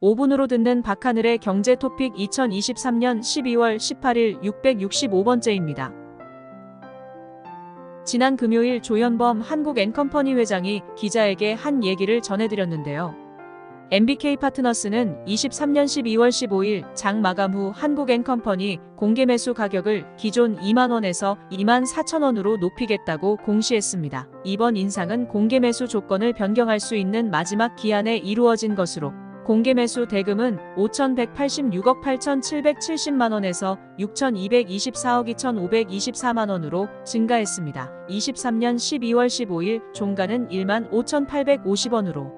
5분으로 듣는 박하늘의 경제 토픽 2023년 12월 18일 665번째입니다. 지난 금요일 조현범 한국앤컴퍼니 회장이 기자에게 한 얘기를 전해드렸는데요. MBK파트너스는 23년 12월 15일 장 마감 후 한국앤컴퍼니 공개매수 가격을 기존 2만원에서 24,000원으로 높이겠다고 공시했습니다. 이번 인상은 공개매수 조건을 변경할 수 있는 마지막 기한에 이루어진 것으로 공개매수 대금은 5,186억 8,770만원에서 6,224억 2,524만원으로 증가했습니다. 23년 12월 15일 종가는 1만 5,850원으로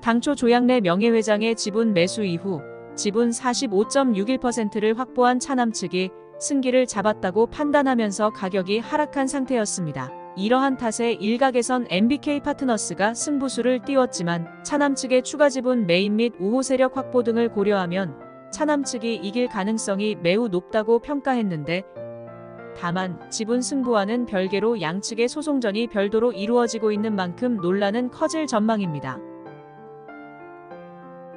당초 조양래 명예회장의 지분 매수 이후 지분 45.61%를 확보한 차남 측이 승기를 잡았다고 판단하면서 가격이 하락한 상태였습니다. 이러한 탓에 일각에선 MBK파트너스가 승부수를 띄웠지만 차남 측의 추가 지분 매입 및 우호 세력 확보 등을 고려하면 차남 측이 이길 가능성이 매우 높다고 평가했는데 다만 지분 승부와는 별개로 양측의 소송전이 별도로 이루어지고 있는 만큼 논란은 커질 전망입니다.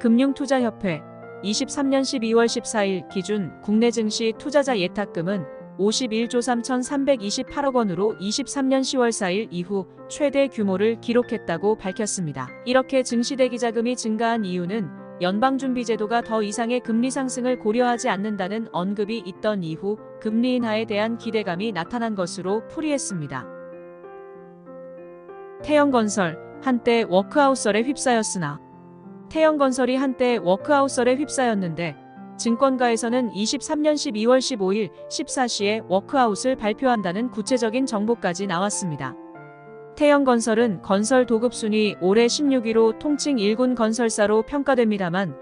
금융투자협회 23년 12월 14일 기준 국내 증시 투자자 예탁금은 51조 3,328억 원으로 23년 10월 4일 이후 최대 규모를 기록했다고 밝혔습니다. 이렇게 증시대기자금이 증가한 이유는 연방준비제도가 더 이상의 금리 상승을 고려하지 않는다는 언급이 있던 이후 금리 인하에 대한 기대감이 나타난 것으로 풀이했습니다. 태영건설 한때 워크아웃설에 휩싸였으나 태영건설이 한때 워크아웃설에 휩싸였는데 증권가에서는 23년 12월 15일 14시에 워크아웃을 발표한다는 구체적인 정보까지 나왔습니다. 태영건설은 건설 도급 순위 올해 16위로 통칭 1군 건설사로 평가됩니다만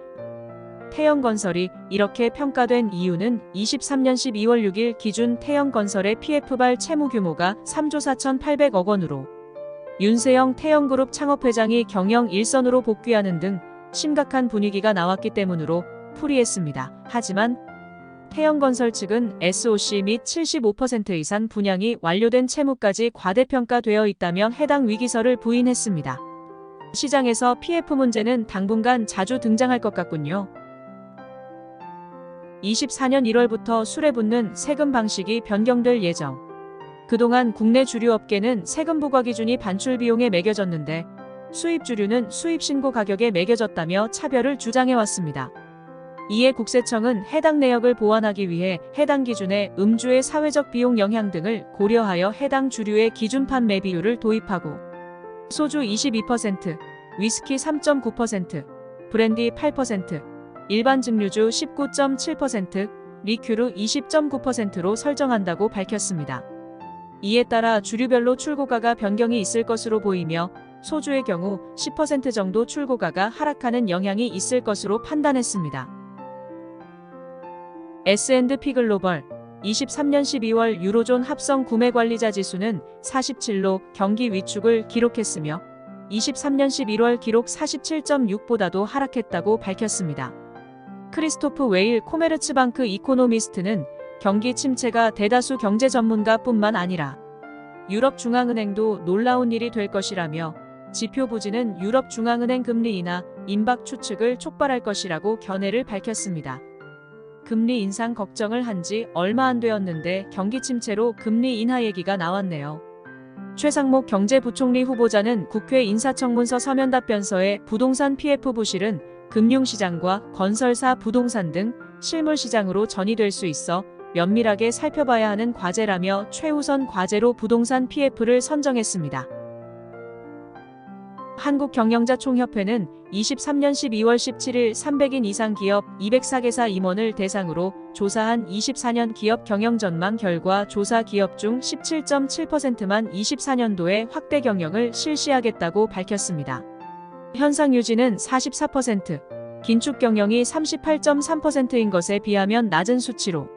태영건설이 이렇게 평가된 이유는 23년 12월 6일 기준 태영건설의 PF발 채무 규모가 3조 4,800억 원으로 윤세영 태영그룹 창업회장이 경영 일선으로 복귀하는 등 심각한 분위기가 나왔기 때문으로 풀이했습니다. 하지만 태영건설 측은 SOC 및 75% 이상 분양이 완료된 채무까지 과대평가되어 있다며 해당 위기설을 부인했습니다. 시장에서 PF 문제는 당분간 자주 등장할 것 같군요. 24년 1월부터 술에 붙는 세금 방식이 변경될 예정. 그동안 국내 주류 업계는 세금 부과 기준이 반출 비용에 매겨졌는데 수입 주류는 수입 신고 가격에 매겨졌다며 차별을 주장해왔습니다. 이에 국세청은 해당 내역을 보완하기 위해 해당 기준에 음주의 사회적 비용 영향 등을 고려하여 해당 주류의 기준 판매 비율을 도입하고 소주 22%, 위스키 3.9%, 브랜디 8%, 일반 증류주 19.7%, 리큐르 20.9%로 설정한다고 밝혔습니다. 이에 따라 주류별로 출고가가 변경이 있을 것으로 보이며 소주의 경우 10% 정도 출고가가 하락하는 영향이 있을 것으로 판단했습니다. S&P 글로벌 23년 12월 유로존 합성 구매관리자 지수는 47로 경기 위축을 기록했으며 23년 11월 기록 47.6보다도 하락했다고 밝혔습니다. 크리스토프 웨일 코메르츠방크 이코노미스트는 경기 침체가 대다수 경제 전문가뿐만 아니라 유럽중앙은행도 놀라운 일이 될 것이라며 지표 부진은 유럽중앙은행 금리 인하, 임박 추측을 촉발할 것이라고 견해를 밝혔습니다. 금리 인상 걱정을 한 지 얼마 안 되었는데 경기 침체로 금리 인하 얘기가 나왔네요. 최상목 경제부총리 후보자는 국회 인사청문서 서면 답변서에 부동산 PF 부실은 금융시장과 건설사 부동산 등 실물시장으로 전이될 수 있어 면밀하게 살펴봐야 하는 과제라며 최우선 과제로 부동산 PF를 선정했습니다. 한국경영자총협회는 23년 12월 17일 300인 이상 기업 204개사 임원을 대상으로 조사한 24년 기업 경영 전망 결과 조사 기업 중 17.7%만 24년도에 확대 경영을 실시하겠다고 밝혔습니다. 현상 유지는 44%, 긴축 경영이 38.3%인 것에 비하면 낮은 수치로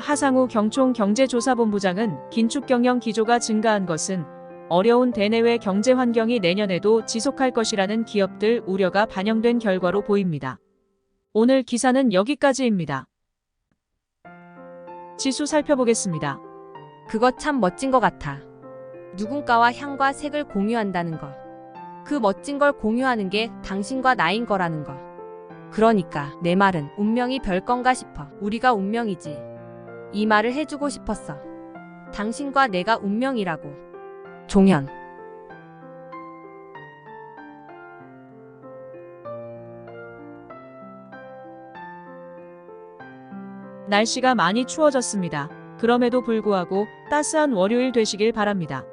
하상우 경총경제조사본부장은 긴축 경영 기조가 증가한 것은 어려운 대내외 경제 환경이 내년에도 지속할 것이라는 기업들 우려가 반영된 결과로 보입니다. 오늘 기사는 여기까지입니다. 지수 살펴보겠습니다. 그거 참 멋진 것 같아. 누군가와 향과 색을 공유한다는 거. 그 멋진 걸 공유하는 게 당신과 나인 거라는 거. 그러니까 내 말은 운명이 별건가 싶어. 우리가 운명이지. 이 말을 해주고 싶었어. 당신과 내가 운명이라고. 종현. 날씨가 많이 추워졌습니다. 그럼에도 불구하고 따스한 월요일 되시길 바랍니다.